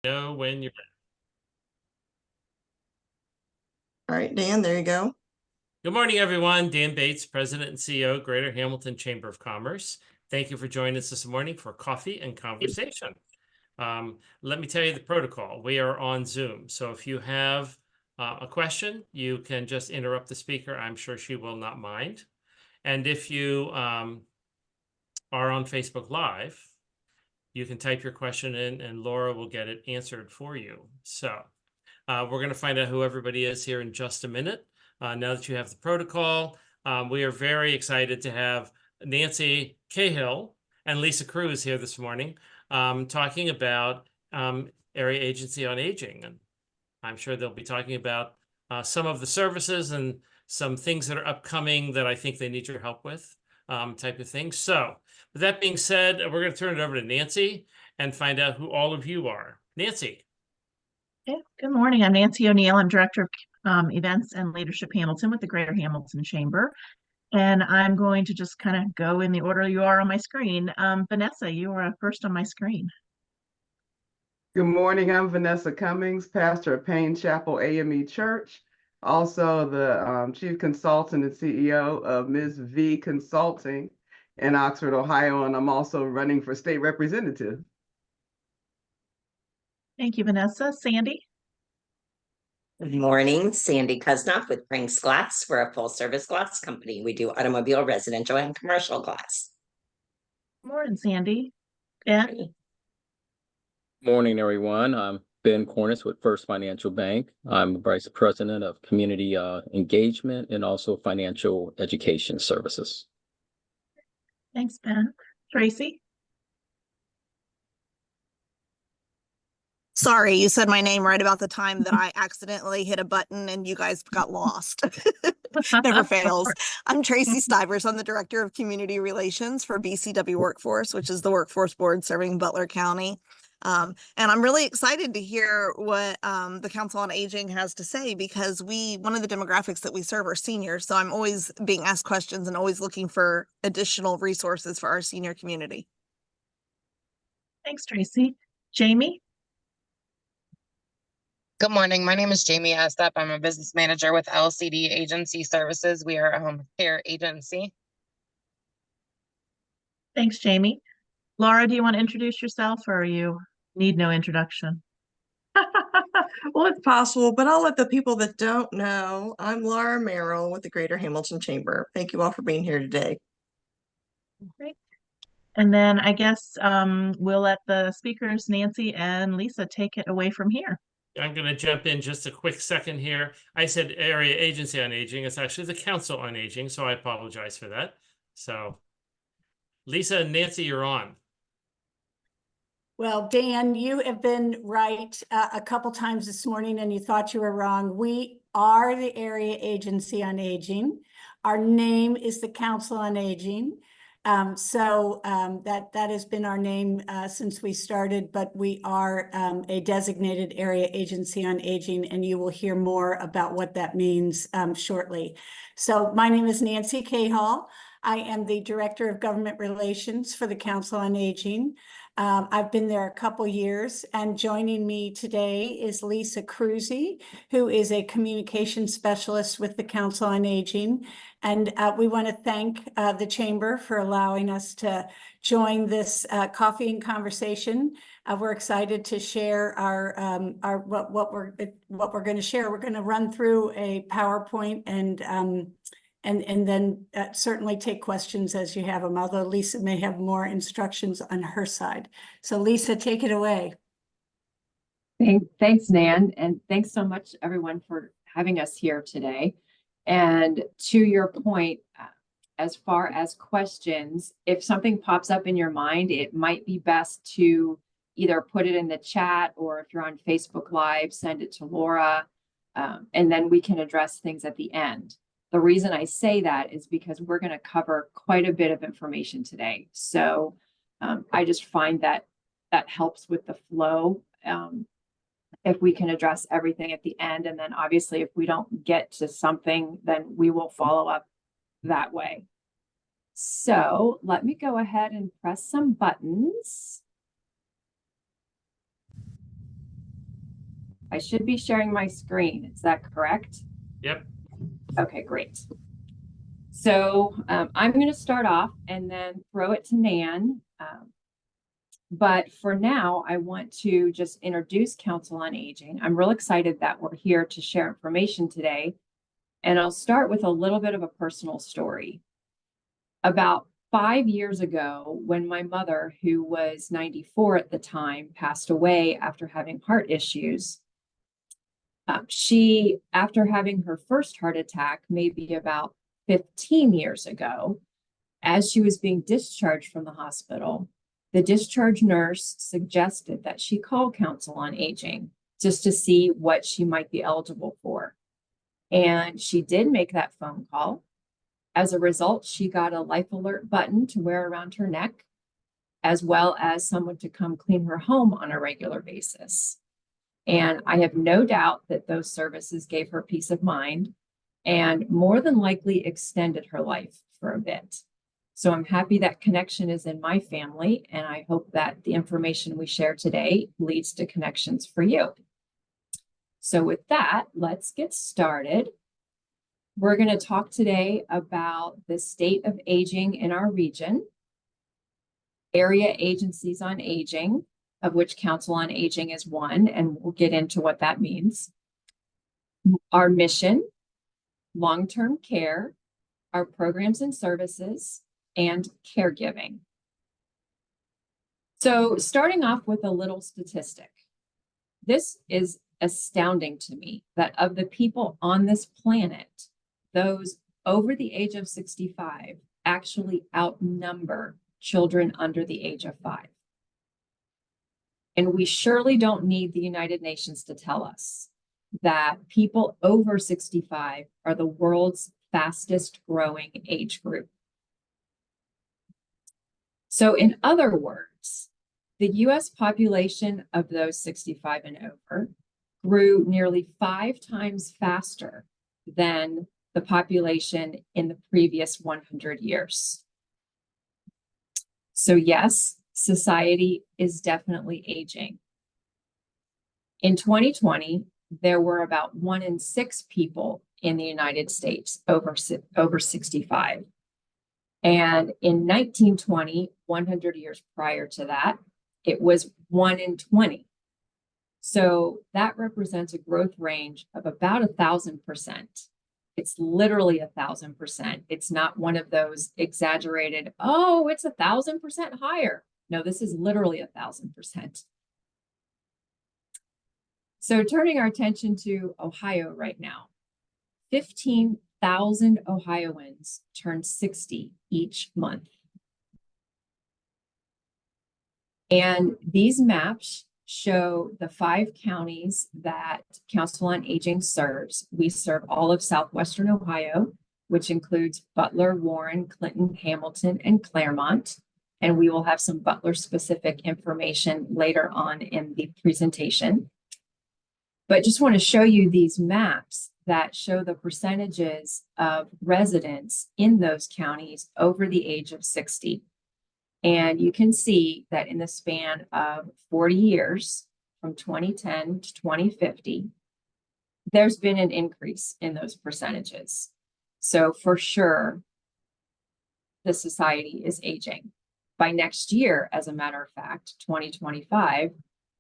Know when you're. All right, Dan, there you go. Good morning, everyone. Dan Bates, President and CEO, Greater Hamilton Chamber of Commerce. Thank you for joining us this morning for coffee and conversation. Let me tell you the protocol. We are on Zoom, so if you have a question, you can just interrupt the speaker. I'm sure she will not mind. And if you are on Facebook Live, you can type your question in and Laura will get it answered for you. So we're going to find out who everybody is here in just a minute. Now that you have the protocol, we are very excited to have Nancy Cahall and Lisa Kruse here this morning talking about Area Agency on Aging. And I'm sure they'll be talking about some of the services and some things that are upcoming that I think they need your help with, type of thing. So with that being said, we're going to turn it over to Nancy and find out who all of you are. Nancy. Yeah, good morning. I'm Nancy O'Neill. I'm Director of Events and Leadership Hamilton with the Greater Hamilton Chamber. And I'm going to just kind of go in the order you are on my screen. Vanessa, you are first on my screen. Good morning. I'm Vanessa Cummings, pastor of Payne Chapel AME Church, also the Chief Consultant and CEO of Ms. V Consulting in Oxford, Ohio, and I'm also running for state representative. Thank you, Vanessa. Sandy? Good morning, Sandy Kusnoff with Prinks Glass. We're a full-service glass company. We do automobile, residential, and commercial glass. Good morning, Sandy. Ben? Morning, everyone. I'm Ben Cornish with First Financial Bank. I'm Vice President of Community Engagement and also Financial Education Services. Thanks, Ben. Tracy? Sorry, you said my name right about the time that I accidentally hit a button and you guys got lost. Never fails. I'm Tracy Stivers. I'm the Director of Community Relations for BCW Workforce, which is the workforce board serving Butler County. And I'm really excited to hear what the Council on Aging has to say, because one of the demographics that we serve are seniors. So I'm always being asked questions and always looking for additional resources for our senior community. Thanks, Tracy. Jamie? Good morning. My name is Jamie Estep. I'm a business manager with LCD Agency Services. We are a home care agency. Thanks, Jamie. Laura, do you want to introduce yourself, or you need no introduction? Well, it's possible, but I'll let the people that don't know. I'm Laura Merrill with the Greater Hamilton Chamber. Thank you all for being here today. Great. And then I guess we'll let the speakers, Nancy and Lisa, take it away from here. I'm going to jump in just a quick second here. I said Area Agency on Aging. It's actually the Council on Aging, so I apologize for that. So Lisa and Nancy, you're on. Well, Dan, you have been right a couple times this morning and you thought you were wrong. We are the Area Agency on Aging. Our name is the Council on Aging. That has been our name since we started, but we are a designated Area Agency on Aging, and you will hear more about what that means shortly. So my name is Nancy Cahall. I am the Director of Government Relations for the Council on Aging. I've been there a couple years, and joining me today is Lisa Kruse, who is a communication specialist with the Council on Aging. And we want to thank the Chamber for allowing us to join this coffee and conversation. We're excited to share what we're going to share. We're going to run through a PowerPoint and then certainly take questions as you have them, although Lisa may have more instructions on her side. So Lisa, take it away. Thanks, Nan, and thanks so much, everyone, for having us here today. And to your point, as far as questions, if something pops up in your mind, it might be best to either put it in the chat, or if you're on Facebook Live, send it to Laura, and then we can address things at the end. The reason I say that is because we're going to cover quite a bit of information today. So I just find that helps with the flow. If we can address everything at the end, and then obviously if we don't get to something, then we will follow up that way. So let me go ahead and press some buttons. I should be sharing my screen. Is that correct? Yep. Okay, great. So I'm going to start off and then throw it to Nan. But for now, I want to just introduce Council on Aging. I'm real excited that we're here to share information today. And I'll start with a little bit of a personal story. About 5 years ago, when my mother, who was 94 at the time, passed away after having heart issues, she, after having her first heart attack, maybe about 15 years ago, as she was being discharged from the hospital, the discharge nurse suggested that she call Council on Aging just to see what she might be eligible for. And she did make that phone call. As a result, she got a life alert button to wear around her neck, as well as someone to come clean her home on a regular basis. And I have no doubt that those services gave her peace of mind and more than likely extended her life for a bit. So I'm happy that connection is in my family, and I hope that the information we share today leads to connections for you. So with that, let's get started. We're going to talk today about the state of aging in our region, area agencies on aging, of which Council on Aging is one, and we'll get into what that means, our mission, long-term care, our programs and services, and caregiving. So starting off with a little statistic. This is astounding to me that of the people on this planet, those over the age of 65 actually outnumber children under the age of 5. And we surely don't need the United Nations to tell us that people over 65 are the world's fastest growing age group. So in other words, the US population of those 65 and over grew nearly 5 times faster than the population in the previous 100 years. So yes, society is definitely aging. In 2020, there were about 1 in 6 people in the United States over 65. And in 1920, 100 years prior to that, it was 1 in 20. So that represents a growth range of about 1,000%. It's literally 1,000%. It's not one of those exaggerated, oh, it's 1,000% higher. No, this is literally 1,000%. So turning our attention to Ohio right now, 15,000 Ohioans turn 60 each month. And these maps show the 5 counties that Council on Aging serves. We serve all of southwestern Ohio, which includes Butler, Warren, Clinton, Hamilton, and Claremont. And we will have some Butler-specific information later on in the presentation. But just want to show you these maps that show the percentages of residents in those counties over the age of 60. And you can see that in the span of 40 years, from 2010 to 2050, there's been an increase in those percentages. So for sure, the society is aging. By next year, as a matter of fact, 2025,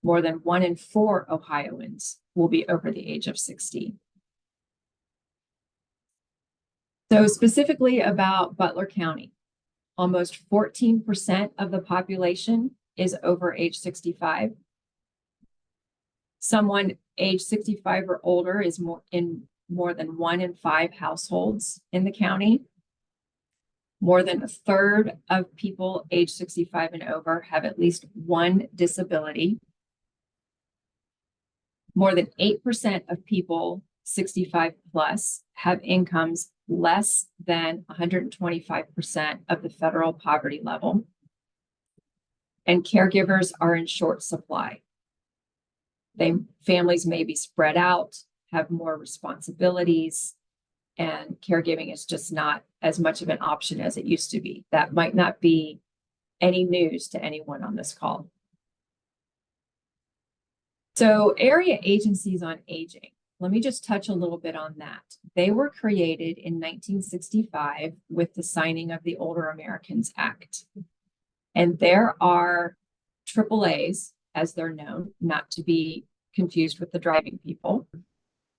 more than 1 in 4 Ohioans will be over the age of 60. So specifically about Butler County, almost 14% of the population is over age 65. Someone age 65 or older is more than 1 in 5 households in the county. More than 1/3 of people age 65 and over have at least one disability. More than 8% of people 65 plus have incomes less than 125% of the federal poverty level. And caregivers are in short supply. Families may be spread out, have more responsibilities, and caregiving is just not as much of an option as it used to be. That might not be any news to anyone on this call. So area agencies on aging, let me just touch a little bit on that. They were created in 1965 with the signing of the Older Americans Act. And there are AAAs, as they're known, not to be confused with the driving people.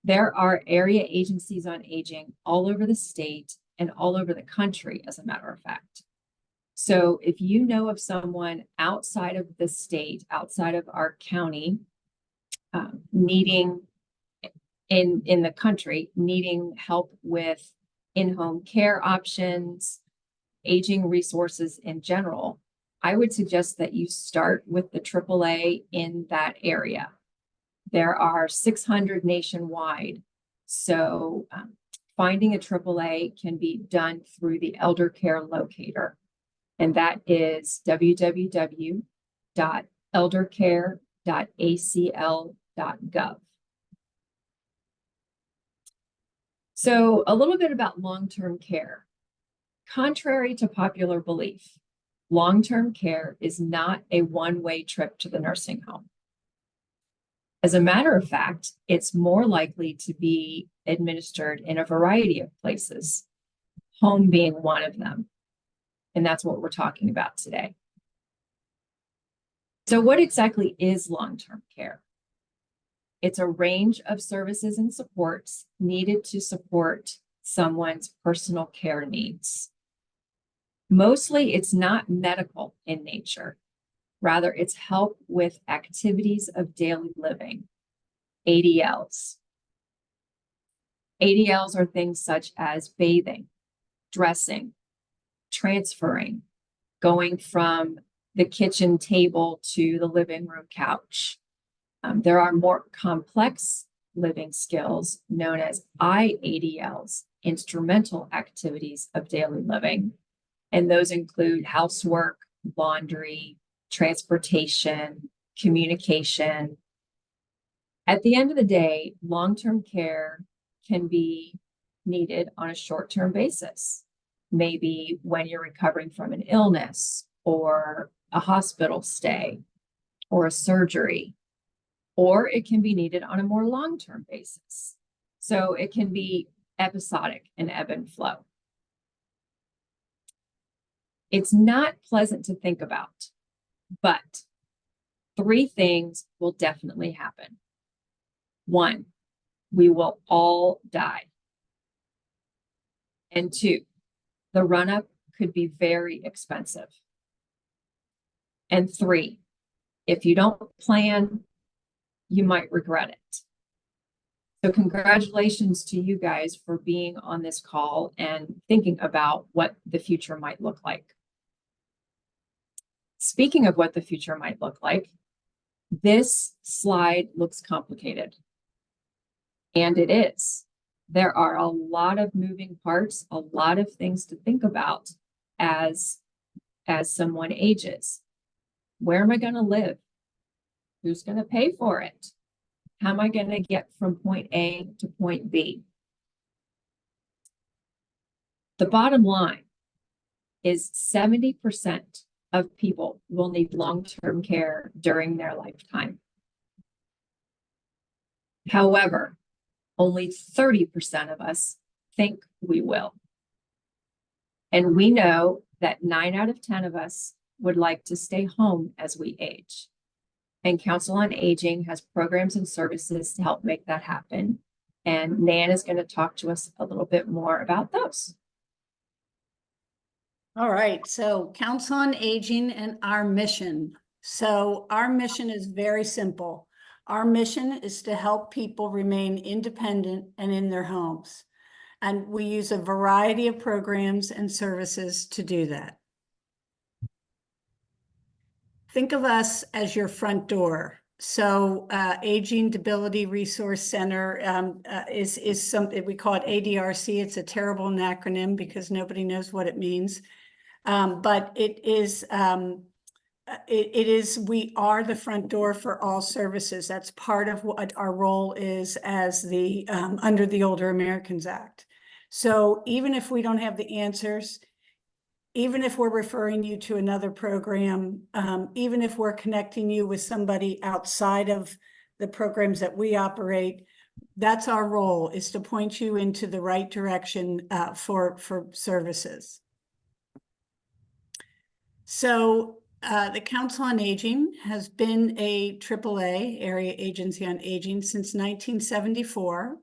There are area agencies on aging all over the state and all over the country, as a matter of fact. So if you know of someone outside of the state, outside of our county, needing in the country, needing help with in-home care options, aging resources in general, I would suggest that you start with the AAA in that area. There are 600 nationwide. So finding a AAA can be done through the Elder Care Locator. And that is www.eldercare.acl.gov. So a little bit about long-term care. Contrary to popular belief, long-term care is not a one-way trip to the nursing home. As a matter of fact, it's more likely to be administered in a variety of places, home being one of them. And that's what we're talking about today. So what exactly is long-term care? It's a range of services and supports needed to support someone's personal care needs. Mostly, it's not medical in nature. Rather, it's help with activities of daily living, ADLs. ADLs are things such as bathing, dressing, transferring, going from the kitchen table to the living room couch. There are more complex living skills known as IADLs, instrumental activities of daily living. And those include housework, laundry, transportation, communication. At the end of the day, long-term care can be needed on a short-term basis. Maybe when you're recovering from an illness or a hospital stay or a surgery, or it can be needed on a more long-term basis. So it can be episodic and ebb and flow. It's not pleasant to think about, but 3 things will definitely happen. 1, we will all die. And 2, the run-up could be very expensive. And 3, if you don't plan, you might regret it. So congratulations to you guys for being on this call and thinking about what the future might look like. Speaking of what the future might look like, this slide looks complicated. And it is. There are a lot of moving parts, a lot of things to think about as someone ages. Where am I going to live? Who's going to pay for it? How am I going to get from point A to point B? The bottom line is 70% of people will need long-term care during their lifetime. However, only 30% of us think we will. And we know that 9 out of 10 of us would like to stay home as we age. And Council on Aging has programs and services to help make that happen. And Nan is going to talk to us a little bit more about those. All right, so Council on Aging and our mission. So our mission is very simple. Our mission is to help people remain independent and in their homes. And we use a variety of programs and services to do that. Think of us as your front door. So Aging Debility Resource Center is something, we call it ADRC. It's a terrible acronym because nobody knows what it means. But it is, we are the front door for all services. That's part of what our role is as the, under the Older Americans Act. So even if we don't have the answers, even if we're referring you to another program, even if we're connecting you with somebody outside of the programs that we operate. That's our role, is to point you into the right direction for services. So the Council on Aging has been a AAA, Area Agency on Aging, since 1974.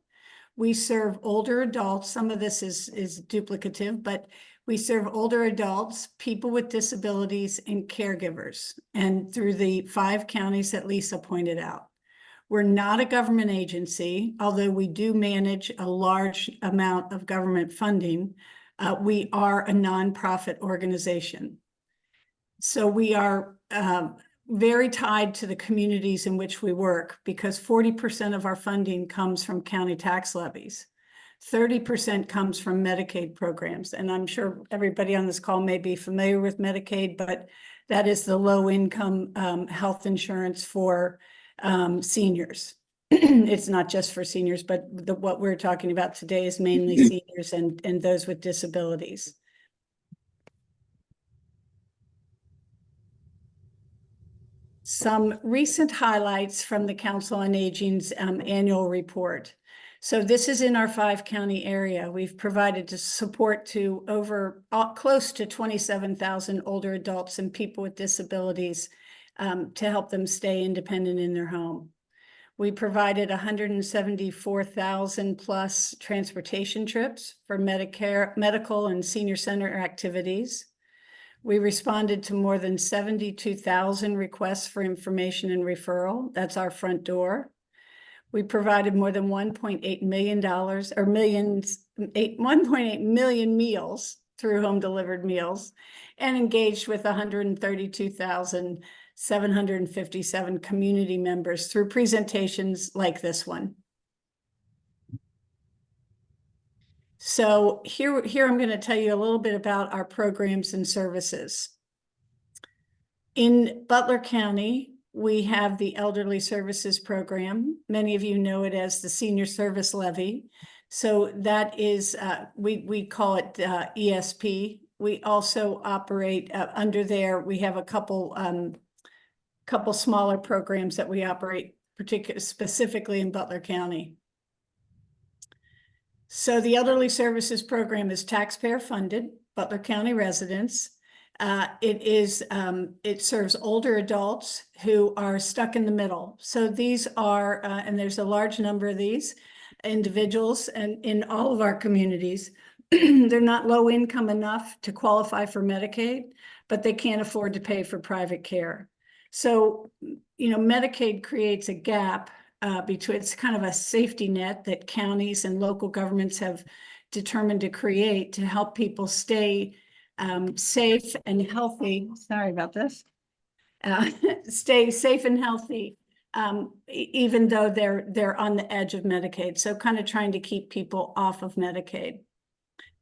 We serve older adults. Some of this is duplicative, but we serve older adults, people with disabilities, and caregivers, and through the 5 counties that Lisa pointed out. We're not a government agency, although we do manage a large amount of government funding. We are a nonprofit organization. So we are very tied to the communities in which we work, because 40% of our funding comes from county tax levies. 30% comes from Medicaid programs. And I'm sure everybody on this call may be familiar with Medicaid, but that is the low-income health insurance for seniors. It's not just for seniors, but what we're talking about today is mainly seniors and those with disabilities. Some recent highlights from the Council on Aging's annual report. So this is in our 5-county area. We've provided support to over close to 27,000 older adults and people with disabilities to help them stay independent in their home. We provided 174,000 plus transportation trips for Medicare, medical and senior center activities. We responded to more than 72,000 requests for information and referral. That's our front door. We provided more than $1.8 million or 1.8 million meals through home delivered meals, and engaged with 132,757 community members through presentations like this one. So here I'm going to tell you a little bit about our programs and services. In Butler County, we have the Elderly Services Program. Many of you know it as the Senior Service Levy. So that is, we call it ESP. We also operate under there. We have a couple smaller programs that we operate specifically in Butler County. So the Elderly Services Program is taxpayer funded, Butler County residents. It serves older adults who are stuck in the middle. So these are, and there's a large number of these individuals, and in all of our communities, they're not low income enough to qualify for Medicaid, but they can't afford to pay for private care. So, you know, Medicaid creates a gap between, it's kind of a safety net that counties and local governments have determined to create to help people stay safe and healthy. Sorry about this. Stay safe and healthy, even though they're on the edge of Medicaid. So kind of trying to keep people off of Medicaid.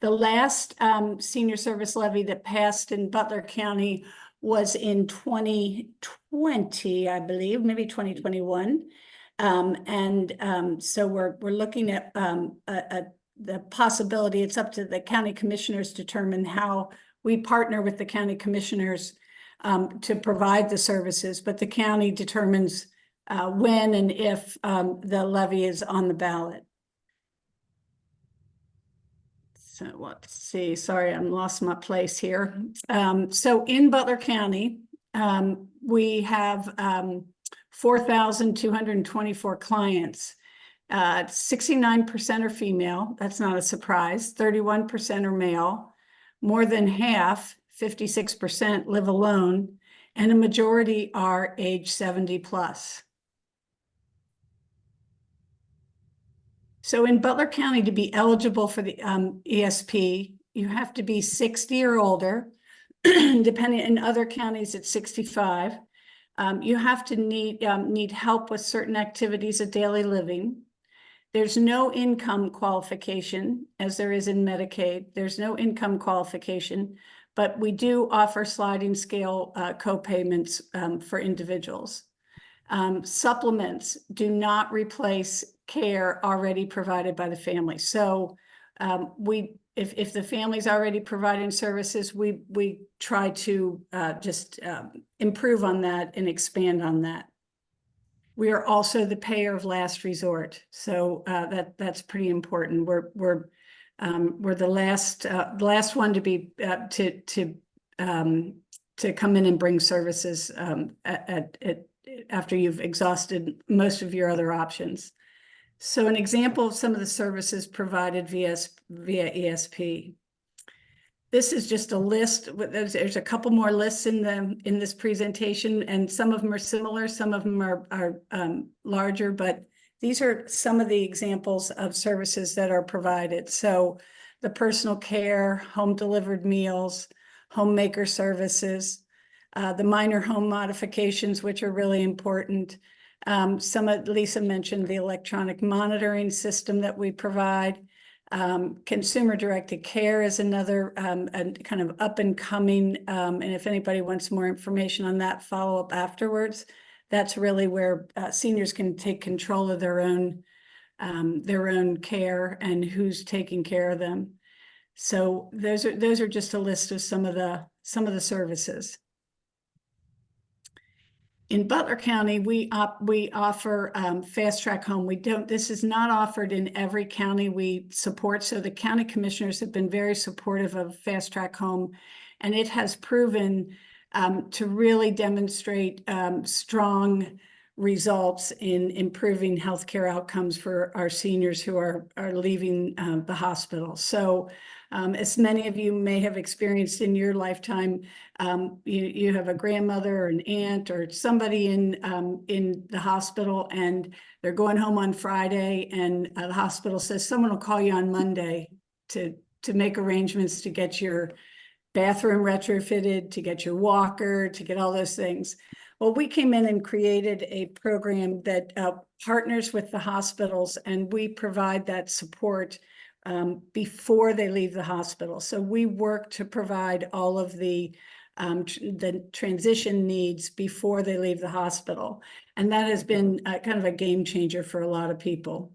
The last senior service levy that passed in Butler County was in 2020, I believe, maybe 2021. So we're looking at the possibility. It's up to the county commissioners to determine how we partner with the county commissioners to provide the services, but the county determines when and if the levy is on the ballot. So let's see, sorry, I'm lost my place here. So in Butler County, we have 4,224 clients. 69% are female. That's not a surprise. 31% are male. More than half, 56%, live alone, and a majority are age 70 plus. So in Butler County, to be eligible for the ESP, you have to be 60 or older. Depending, in other counties, it's 65. You have to need help with certain activities of daily living. There's no income qualification, as there is in Medicaid. There's no income qualification, but we do offer sliding scale co-payments for individuals. Supplements do not replace care already provided by the family. So if the family's already providing services, we try to just improve on that and expand on that. We are also the payer of last resort. So that's pretty important. We're the last one to be to come in and bring services after you've exhausted most of your other options. So an example of some of the services provided via ESP. This is just a list. There's a couple more lists in this presentation, and some of them are similar, some of them are larger, but these are some of the examples of services that are provided. So the personal care, home delivered meals, homemaker services, the minor home modifications, which are really important. Lisa mentioned the electronic monitoring system that we provide. Consumer-directed care is another kind of up and coming, and if anybody wants more information on that, follow up afterwards. That's really where seniors can take control of their own care and who's taking care of them. So those are just a list of some of the services. In Butler County, we offer Fast Track Home. This is not offered in every county we support. So the county commissioners have been very supportive of Fast Track Home, and it has proven to really demonstrate strong results in improving healthcare outcomes for our seniors who are leaving the hospital. So as many of you may have experienced in your lifetime, you have a grandmother or an aunt or somebody in the hospital, and they're going home on Friday, and the hospital says someone will call you on Monday to make arrangements to get your bathroom retrofitted, to get your walker, to get all those things. Well, we came in and created a program that partners with the hospitals, and we provide that support before they leave the hospital. So we work to provide all of the transition needs before they leave the hospital. And that has been kind of a game changer for a lot of people.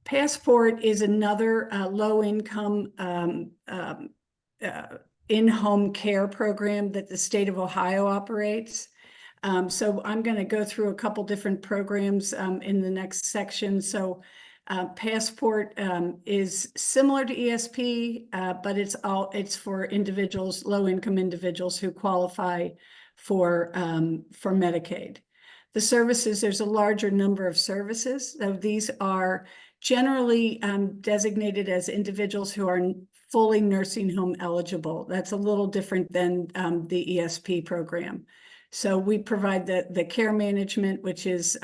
Passport is another low-income in-home care program that the state of Ohio operates. So I'm going to go through a couple different programs in the next section. So Passport is similar to ESP, but it's for individuals, low-income individuals who qualify for Medicaid. The services, there's a larger number of services. So these are generally designated as individuals who are fully nursing home eligible. That's a little different than the ESP program. So we provide the care management, which is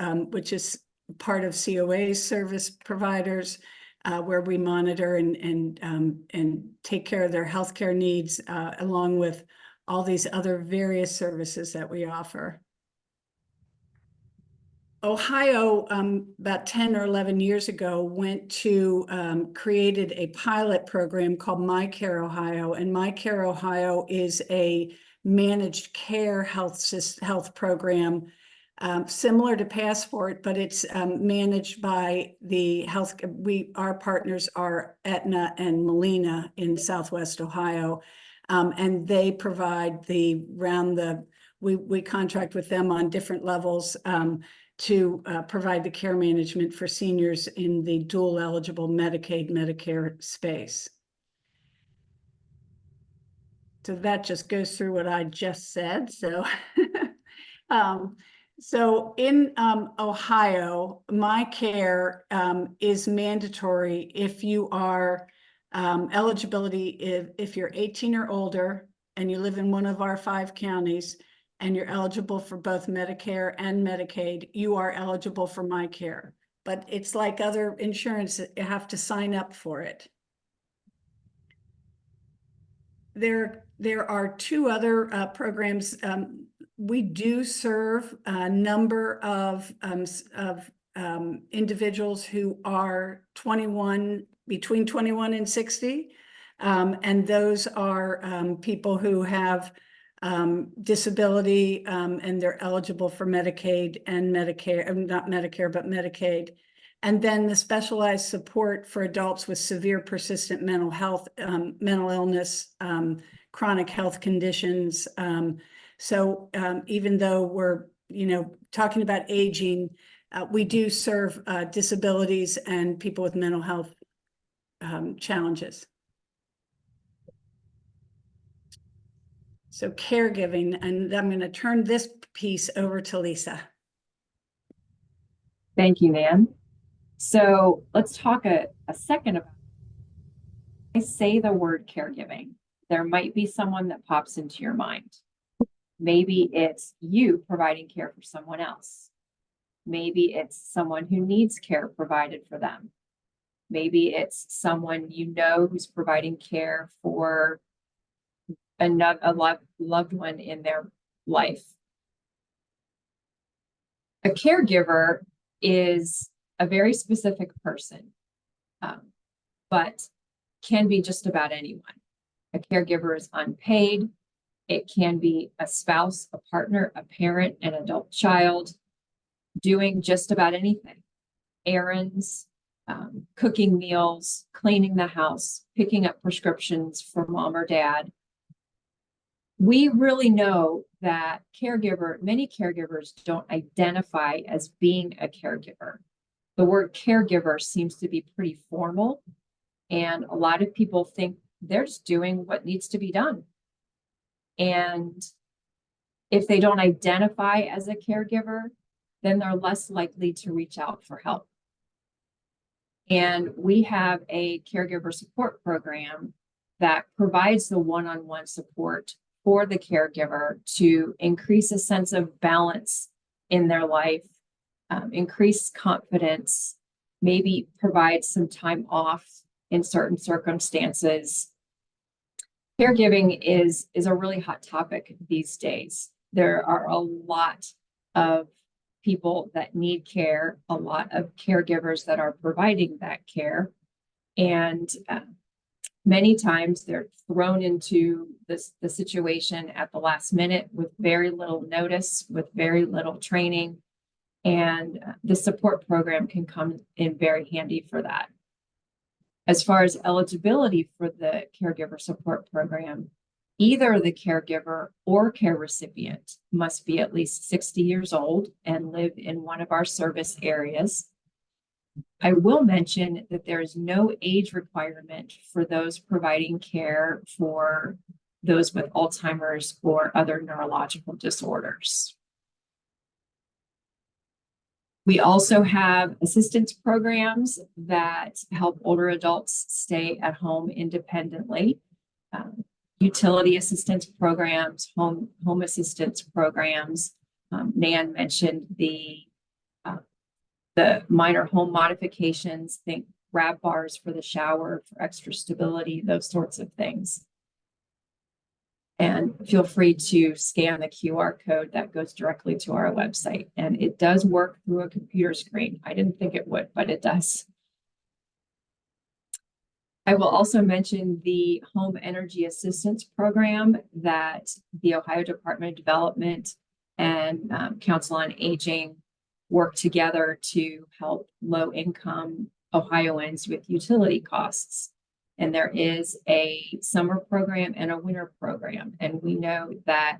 part of COA's service providers, where we monitor and take care of their healthcare needs, along with all these other various services that we offer. Ohio, about 10 or 11 years ago, created a pilot program called My Care Ohio, and My Care Ohio is a managed care health program similar to Passport, but it's managed by the health. Our partners are Aetna and Molina in Southwest Ohio, and they provide we contract with them on different levels to provide the care management for seniors in the dual eligible Medicaid, Medicare space. So that just goes through what I just said. So, so in Ohio, My Care is mandatory if you are if you're 18 or older and you live in one of our 5 counties, and you're eligible for both Medicare and Medicaid, you are eligible for My Care. But it's like other insurance, you have to sign up for it. There are 2 other programs. We do serve a number of individuals who are between 21 and 60. And those are people who have disability, and they're eligible for Medicaid and Medicare, not Medicare, but Medicaid. And then the specialized support for adults with severe persistent mental illness, chronic health conditions. So even though we're talking about aging, we do serve disabilities and people with mental health challenges. So caregiving, and I'm going to turn this piece over to Lisa. Thank you, Nan. So let's talk a second about, I say the word caregiving. There might be someone that pops into your mind. Maybe it's you providing care for someone else. Maybe it's someone who needs care provided for them. Maybe it's someone who's providing care for a loved one in their life. A caregiver is a very specific person, but can be just about anyone. A caregiver is unpaid. It can be a spouse, a partner, a parent, an adult child, doing just about anything. Errands, cooking meals, cleaning the house, picking up prescriptions for mom or dad. We really know that many caregivers don't identify as being a caregiver. The word caregiver seems to be pretty formal, and a lot of people think they're just doing what needs to be done. And if they don't identify as a caregiver, then they're less likely to reach out for help. And we have a caregiver support program that provides the one-on-one support for the caregiver to increase a sense of balance in their life, increase confidence, maybe provide some time off in certain circumstances. Caregiving is a really hot topic these days. There are a lot of people that need care, a lot of caregivers that are providing that care. And many times they're thrown into the situation at the last minute with very little notice, with very little training. And the support program can come in very handy for that. As far as eligibility for the caregiver support program, either the caregiver or care recipient must be at least 60 years old and live in one of our service areas. I will mention that there is no age requirement for those providing care for those with Alzheimer's or other neurological disorders. We also have assistance programs that help older adults stay at home independently. Utility assistance programs, home assistance programs. Nan mentioned the minor home modifications, think grab bars for the shower for extra stability, those sorts of things. And feel free to scan the QR code that goes directly to our website. And it does work through a computer screen. I didn't think it would, but it does. I will also mention the Home Energy Assistance Program that the Ohio Department of Development and Council on Aging work together to help low-income Ohioans with utility costs. And there is a summer program and a winter program. And we know that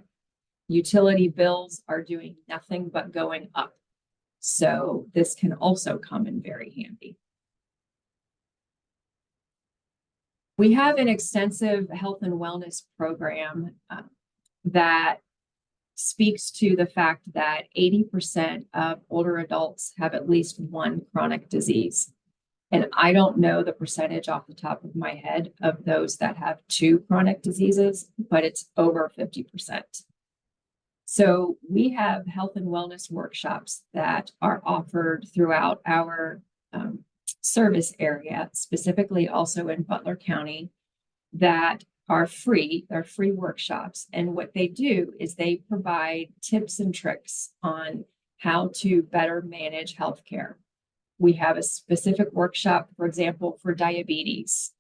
utility bills are doing nothing but going up. So this can also come in very handy. We have an extensive health and wellness program that speaks to the fact that 80% of older adults have at least one chronic disease. And I don't know the percentage off the top of my head of those that have two chronic diseases, but it's over 50%. So we have health and wellness workshops that are offered throughout our service area, specifically also in Butler County, that are free. They're free workshops. And what they do is they provide tips and tricks on how to better manage healthcare. We have a specific workshop, for example, for diabetes,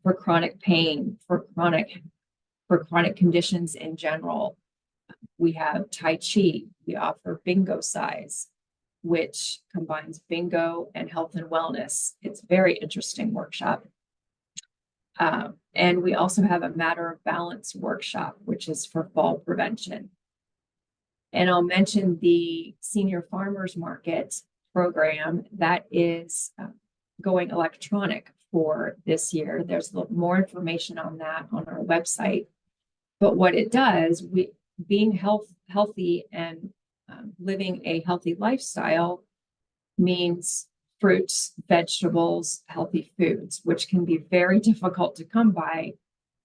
for chronic pain, for chronic conditions in general. We have Tai Chi. We offer Bingo Size, which combines bingo and health and wellness. It's a very interesting workshop. And we also have a Matter of Balance workshop, which is for fall prevention. And I'll mention the Senior Farmers Market program that is going electronic for this year. There's more information on that on our website. But what it does, being healthy and living a healthy lifestyle means fruits, vegetables, healthy foods, which can be very difficult to come by,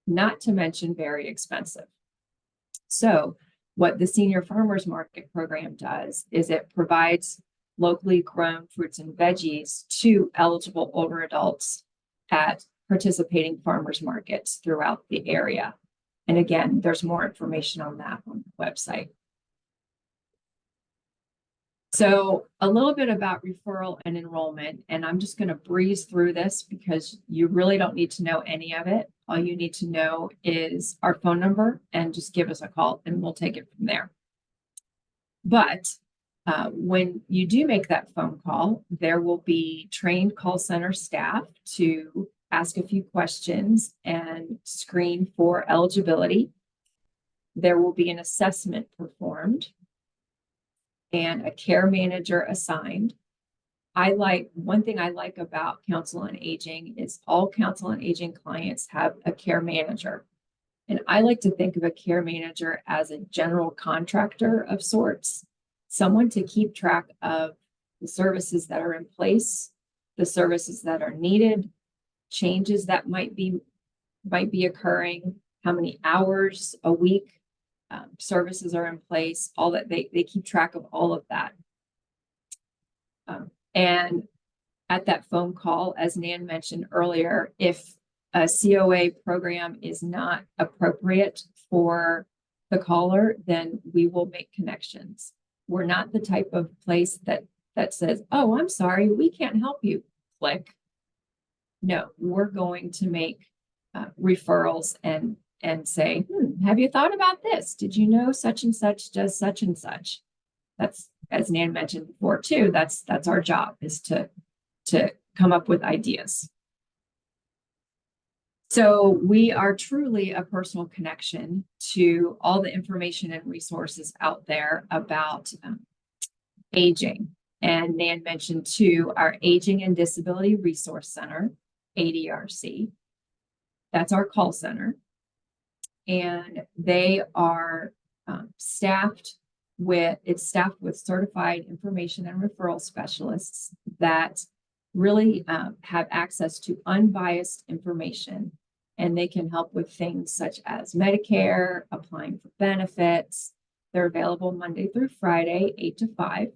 not to mention very expensive. So what the Senior Farmers Market program does is it provides locally grown fruits and veggies to eligible older adults at participating farmers markets throughout the area. And again, there's more information on that on the website. So a little bit about referral and enrollment, and I'm just going to breeze through this because you really don't need to know any of it. All you need to know is our phone number and just give us a call and we'll take it from there. But when you do make that phone call, there will be trained call center staff to ask a few questions and screen for eligibility. There will be an assessment performed and a care manager assigned. One thing I like about Council on Aging is all Council on Aging clients have a care manager. And I like to think of a care manager as a general contractor of sorts, someone to keep track of the services that are in place, the services that are needed, changes that might be occurring, how many hours a week services are in place, all that they keep track of all of that. And at that phone call, as Nan mentioned earlier, if a COA program is not appropriate for the caller, then we will make connections. We're not the type of place that says, oh, I'm sorry, we can't help you, click. No, we're going to make referrals and say, have you thought about this? Did you know such and such does such and such? That's, as Nan mentioned before too, that's our job, is to come up with ideas. So we are truly a personal connection to all the information and resources out there about aging. And Nan mentioned too, our Aging and Disability Resource Center, ADRC. That's our call center. And they are staffed with certified information and referral specialists that really have access to unbiased information, and they can help with things such as Medicare, applying for benefits. They're available Monday through Friday, 8 to 5.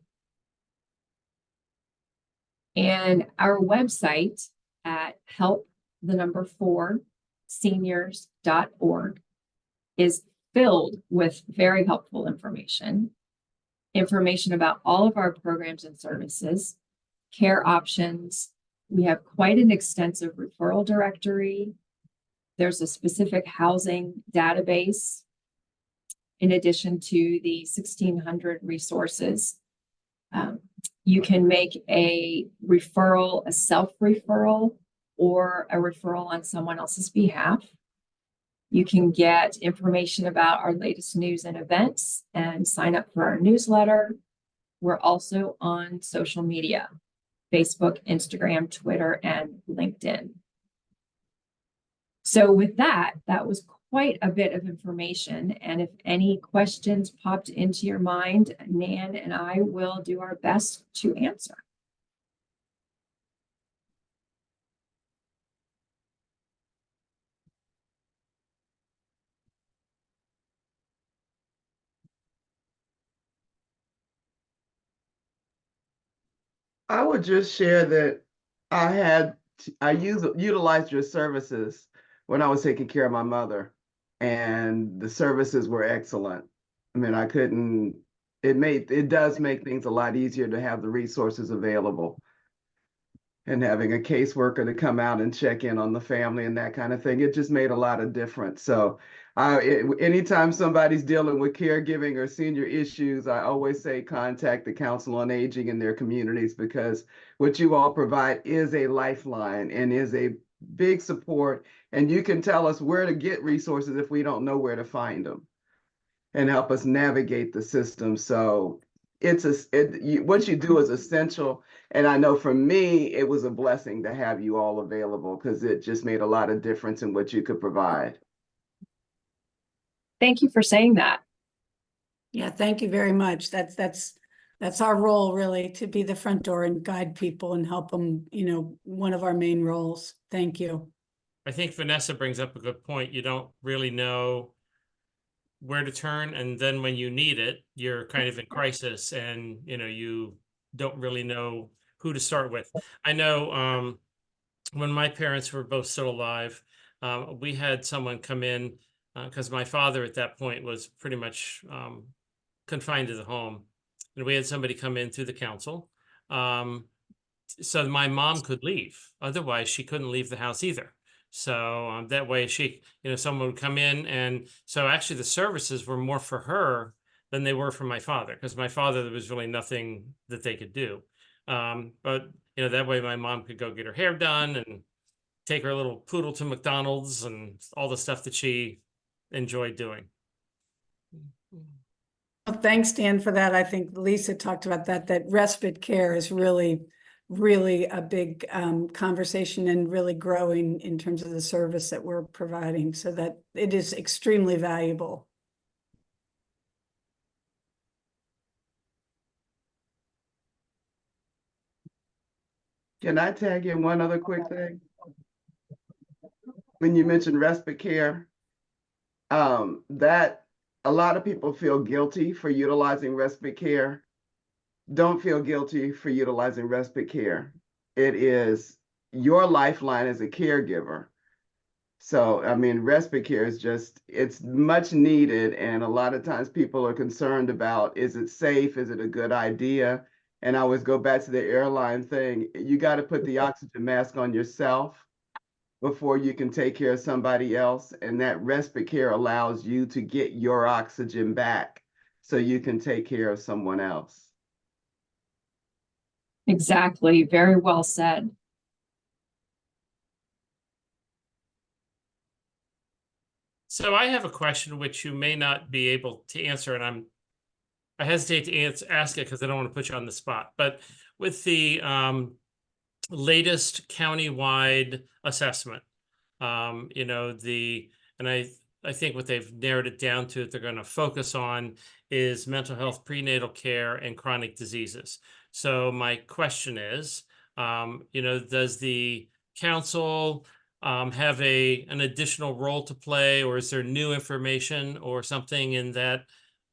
And our website at help4seniors.org is filled with very helpful information about all of our programs and services, care options. We have quite an extensive referral directory. There's a specific housing database in addition to the 1,600 resources. You can make a referral, a self-referral, or a referral on someone else's behalf. You can get information about our latest news and events and sign up for our newsletter. We're also on social media, Facebook, Instagram, Twitter, and LinkedIn. So with that was quite a bit of information. And if any questions popped into your mind, Nan and I will do our best to answer. I would just share that I utilized your services when I was taking care of my mother, and the services were excellent. I mean, it does make things a lot easier to have the resources available, and having a caseworker to come out and check in on the family and that kind of thing. It just made a lot of difference. So anytime somebody's dealing with caregiving or senior issues, I always say contact the Council on Aging in their communities, because what you all provide is a lifeline and is a big support. And you can tell us where to get resources if we don't know where to find them. and help us navigate the system. So what you do is essential. And I know for me, it was a blessing to have you all available because it just made a lot of difference in what you could provide. Thank you for saying that. Yeah, thank you very much. That's our role, really, to be the front door and guide people and help them, one of our main roles. Thank you. I think Vanessa brings up a good point. You don't really know where to turn, and then when you need it, you're kind of in crisis, and you don't really know who to start with. I know when my parents were both still alive, we had someone come in because my father at that point was pretty much confined to the home, and we had somebody come in through the council, so my mom could leave. Otherwise, she couldn't leave the house either. So that way someone would come in. And so actually the services were more for her than they were for my father, because my father, there was really nothing that they could do. But that way my mom could go get her hair done and take her little poodle to McDonald's and all the stuff that she enjoyed doing. Well, thanks, Dan, for that. I think Lisa talked about that respite care is really a big conversation and really growing in terms of the service that we're providing, so that it is extremely valuable. Can I tag in one other quick thing? When you mentioned respite care, that a lot of people feel guilty for utilizing respite care. Don't feel guilty for utilizing respite care. It is your lifeline as a caregiver. So, I mean, respite care is it's much needed. And a lot of times people are concerned about, is it safe? Is it a good idea? And I always go back to the airline thing. You got to put the oxygen mask on yourself before you can take care of somebody else. And that respite care allows you to get your oxygen back so you can take care of someone else. Exactly. Very well said. So I have a question which you may not be able to answer, and I hesitate to ask it because I don't want to put you on the spot. But with the latest countywide assessment, I think what they've narrowed it down to, they're going to focus on is mental health, prenatal care, and chronic diseases. So my question is, does the council have an additional role to play, or is there new information or something in that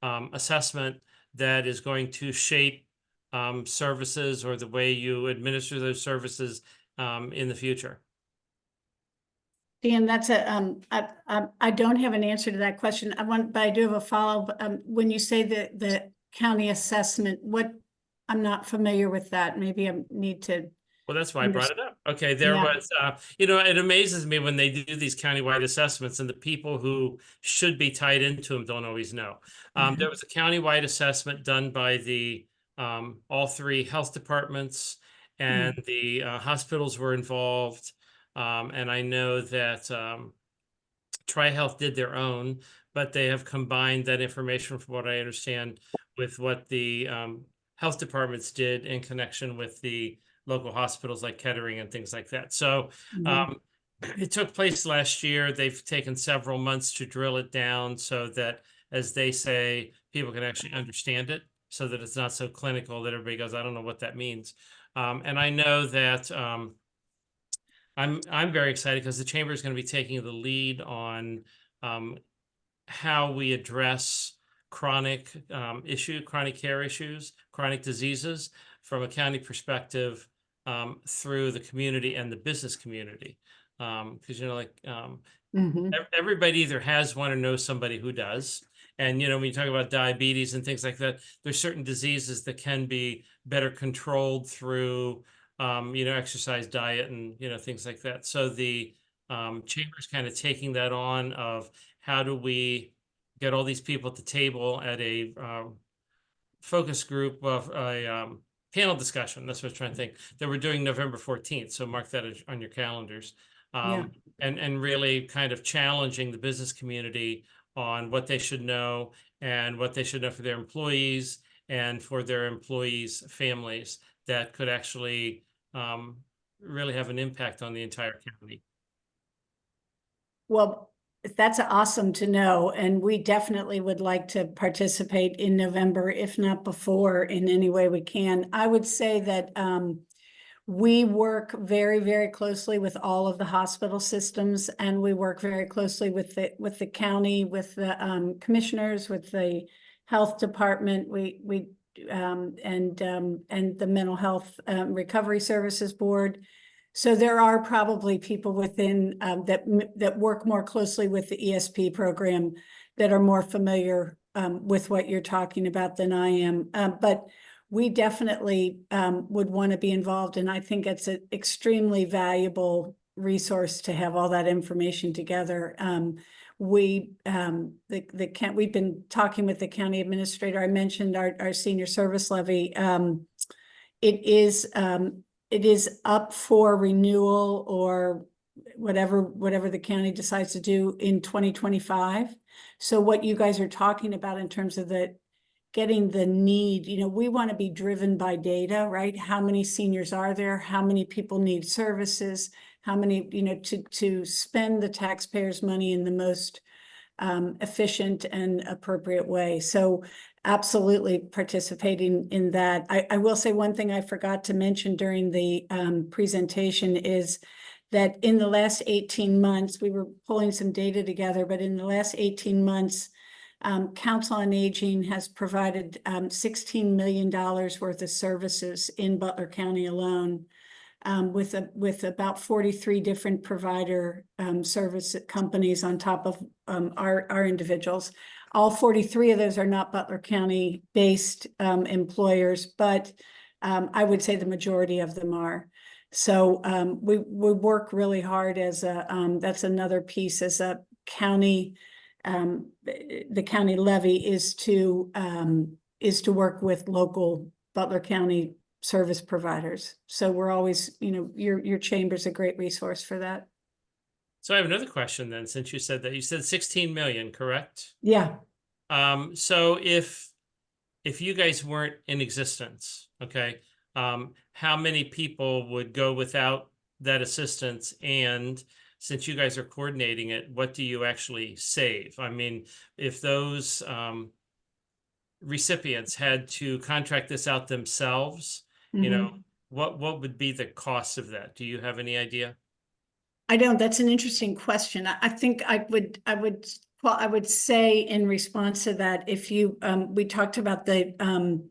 assessment that is going to shape services or the way you administer those services in the future? Dan, that's I don't have an answer to that question. But I do have a follow-up. When you say the county assessment, I'm not familiar with that. Maybe I need to. Well, that's why I brought it up. Okay, was, it amazes me when they do these countywide assessments and the people who should be tied into them don't always know. There was a countywide assessment done by the all three health departments, and the hospitals were involved. And I know that Tri-Health did their own, but they have combined that information, from what I understand, with what the health departments did in connection with the local hospitals like Kettering and things like that. So it took place last year. They've taken several months to drill it down so that, as they say, people can actually understand it, so that it's not so clinical that everybody goes, I don't know what that means. And I know that I'm very excited because the chamber is going to be taking the lead on how we address chronic care issues, chronic diseases from a county perspective, through the community and the business community. Because everybody either has one or knows somebody who does. And when you talk about diabetes and things like that, there's certain diseases that can be better controlled through exercise, diet, and things like that. So the chamber is kind of taking that on, of how do we get all these people at the table at a focus group of a panel discussion. That's what I was trying to think, that we're doing November 14th. So mark that on your calendars. And really kind of challenging the business community on what they should know and what they should know for their employees and for their employees' families that could actually really have an impact on the entire county? Well, that's awesome to know, and we definitely would like to participate in November, if not before, in any way we can. I would say that we work very, very closely with all of the hospital systems, and we work very closely with the county, with the commissioners, with the health department. And the mental health recovery services board. So there are probably people within that work more closely with the ESP program that are more familiar with what you're talking about than I am. But we definitely would want to be involved, and I think it's an extremely valuable resource to have all that information together. We've been talking with the county administrator. I mentioned our senior service levy. It is up for renewal or whatever the county decides to do in 2025. So what you guys are talking about in terms of getting the need, we want to be driven by data, right? How many seniors are there? How many people need services? How many, to spend the taxpayers' money in the most efficient and appropriate way. So absolutely participating in that. I will say one thing I forgot to mention during the presentation is that in the last 18 months, we were pulling some data together, but in the last 18 months, Council on Aging has provided $16 million worth of services in Butler County alone, with about 43 different provider service companies on top of our individuals. All 43 of those are not Butler County based employers, but I would say the majority of them are. So we work really hard as that's another piece as a county. The county levy is to work with local Butler County service providers. So we're always, your chamber's a great resource for that. So I have another question then, since you said 16 million, correct? Yeah. So if you guys weren't in existence, okay, how many people would go without that assistance? And since you guys are coordinating it, what do you actually save? I mean, if those recipients had to contract this out themselves, what would be the cost of that? Do you have any idea? I don't. That's an interesting question. I think I would say in response to that, if you we talked about the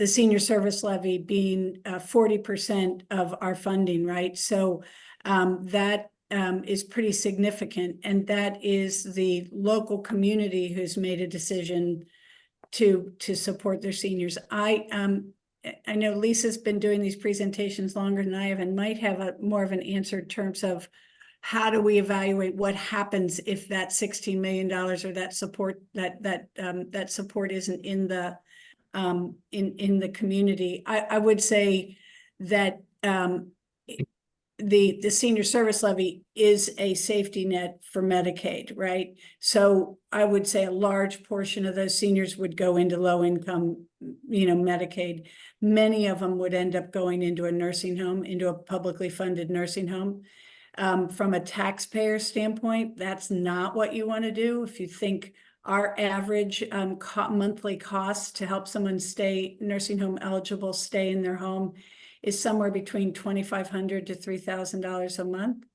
senior service levy being 40% of our funding, right? So that is pretty significant, and that is the local community who's made a decision to support their seniors. I know Lisa's been doing these presentations longer than I have, and might have more of an answer in terms of how do we evaluate what happens if that $16 million or that support that support isn't in the community. I would say that the senior service levy is a safety net for Medicaid, right? So I would say a large portion of those seniors would go into low income, Medicaid. Many of them would end up going into a nursing home, into a publicly funded nursing home. From a taxpayer standpoint, that's not what you want to do. If you think our average monthly cost to help someone stay nursing home eligible, stay in their home, is somewhere between $2,500 to $3,000 a month.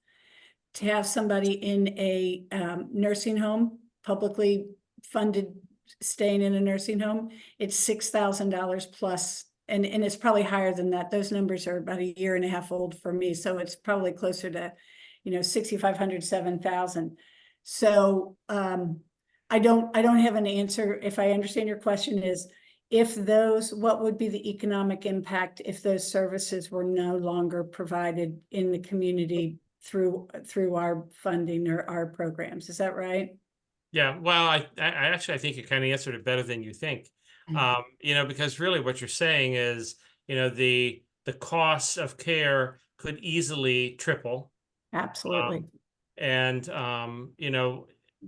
To have somebody in a nursing home, publicly funded, staying in a nursing home, it's $6,000 plus, and it's probably higher than that. Those numbers are about a year and a half old for me, so it's probably closer to, $6,500, $7,000. So I don't have an answer. If I understand your question is, what would be the economic impact if those services were no longer provided in the community through our funding or our programs? Is that right? Yeah, well, I actually think you kind of answered it better than you think. Because really what you're saying is, the cost of care could easily triple. Absolutely.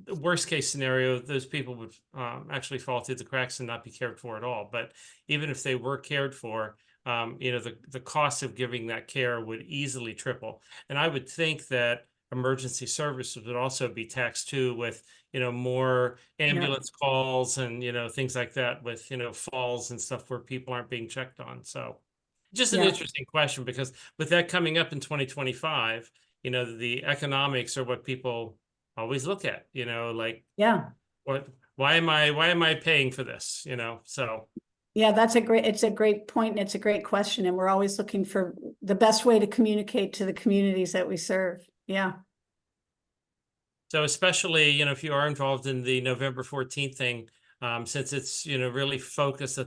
the worst case scenario, those people would actually fall through the cracks and not be cared for at all. But even if they were cared for, the cost of giving that care would easily triple. And I would think that emergency services would also be taxed too, with more ambulance calls and things like that, with falls and stuff where people aren't being checked on. So just an interesting question, because with that coming up in 2025, the economics are what people always look at, why am I paying for this? So yeah, it's a great point, and it's a great question. And we're always looking for the best way to communicate to the communities that we serve. Yeah. So especially, if you are involved in the November 14th thing, since it's, really focused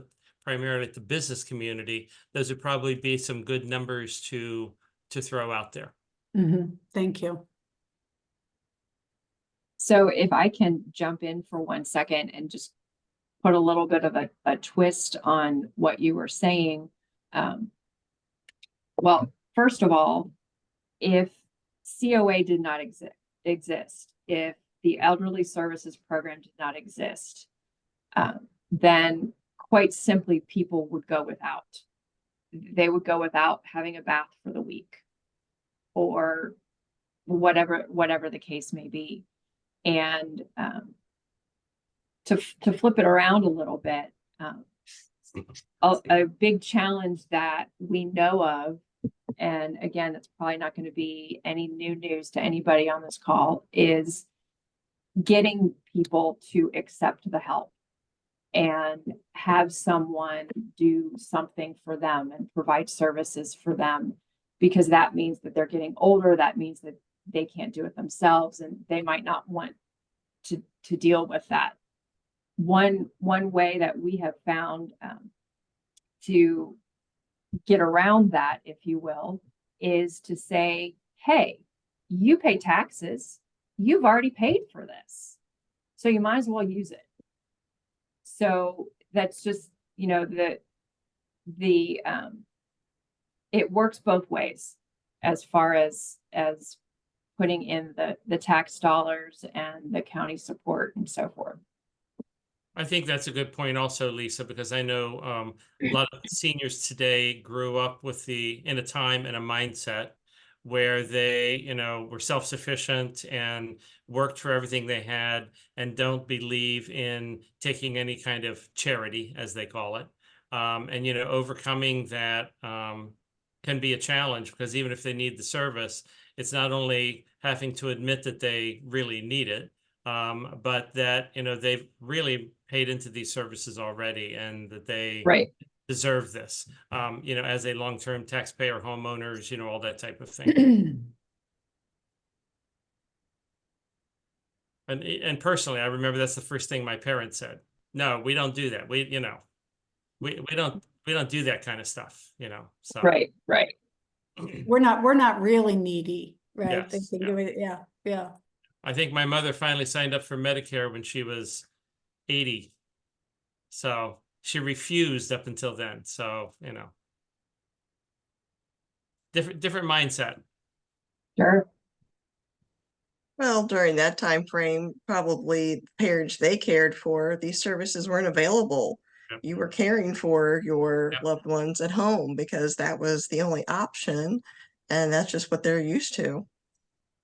primarily at the business community, those would probably be some good numbers to throw out there. Thank you. So if I can jump in for 1 second and just put a little bit of a twist on what you were saying. Well, first of all, if COA did not exist, if the elderly services program did not exist, then quite simply people would go without. They would go without having a bath for the week, or whatever the case may be. And to flip it around a little bit, a big challenge that we know of, and again, it's probably not going to be any new news to anybody on this call, is getting people to accept the help and have someone do something for them and provide services for them, because that means that they're getting older. That means that they can't do it themselves, and they might not want to deal with that. One way that we have found to get around that, if you will, is to say, hey, you pay taxes, you've already paid for this, so you might as well use it. So that's just, it works both ways as far as putting in the tax dollars and the county support and so forth. I think that's a good point also, Lisa, because I know a lot of seniors today grew up in a time and a mindset where they, were self-sufficient and worked for everything they had and don't believe in taking any kind of charity, as they call it. And, overcoming that can be a challenge, because even if they need the service, it's not only having to admit that they really need it, but that, they've really paid into these services already, and that they deserve this, as a long-term taxpayer, homeowners, all that type of thing. And personally, I remember that's the first thing my parents said. No, we don't do that. We don't do that kind of stuff, so. Right. We're not really needy, right? Yes, They think of it, yeah. I think my mother finally signed up for Medicare when she was 80. So she refused up until then. So, different mindset. Sure. Well, during that time frame, probably the parents they cared for, these services weren't available. Yep. You were caring for your Yep. loved ones at home because that was the only option, and that's just what they're used to.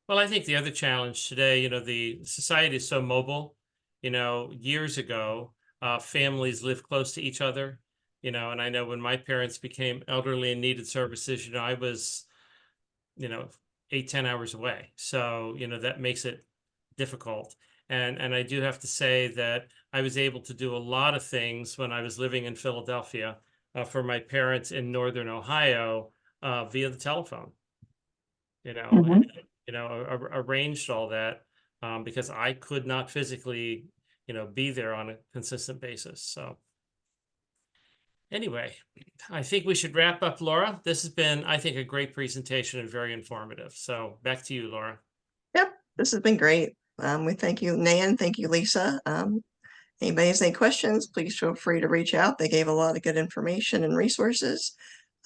Well, I think the other challenge today, the society is so mobile. Years ago, families lived close to each other, and I know when my parents became elderly and needed services, I was, 8-10 hours away. So, that makes it difficult. And I do have to say that I was able to do a lot of things when I was living in Philadelphia for my parents in Northern Ohio via the telephone, arranged all that because I could not physically, be there on a consistent basis. So anyway, I think we should wrap up, Laura. This has been, I think, a great presentation and very informative. So back to you, Laura. Yep, this has been great. We thank you, Nan. Thank you, Lisa. Anybody has any questions, please feel free to reach out. They gave a lot of good information and resources.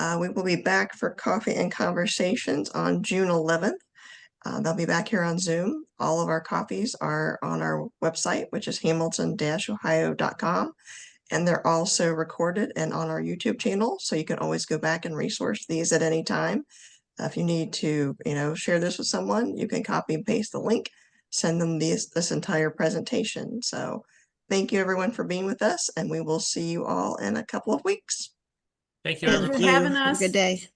We will be back for Coffee and Conversations on June 11th. They'll be back here on Zoom. All of our copies are on our website, which is hamilton-ohio.com. And they're also recorded and on our YouTube channel. So you can always go back and resource these at any time. If you need to, share this with someone, you can copy and paste the link, send them this entire presentation. So thank you everyone for being with us, and we will see you all in a couple of weeks. Thank you, Thank you everyone. for having Have a us. good day.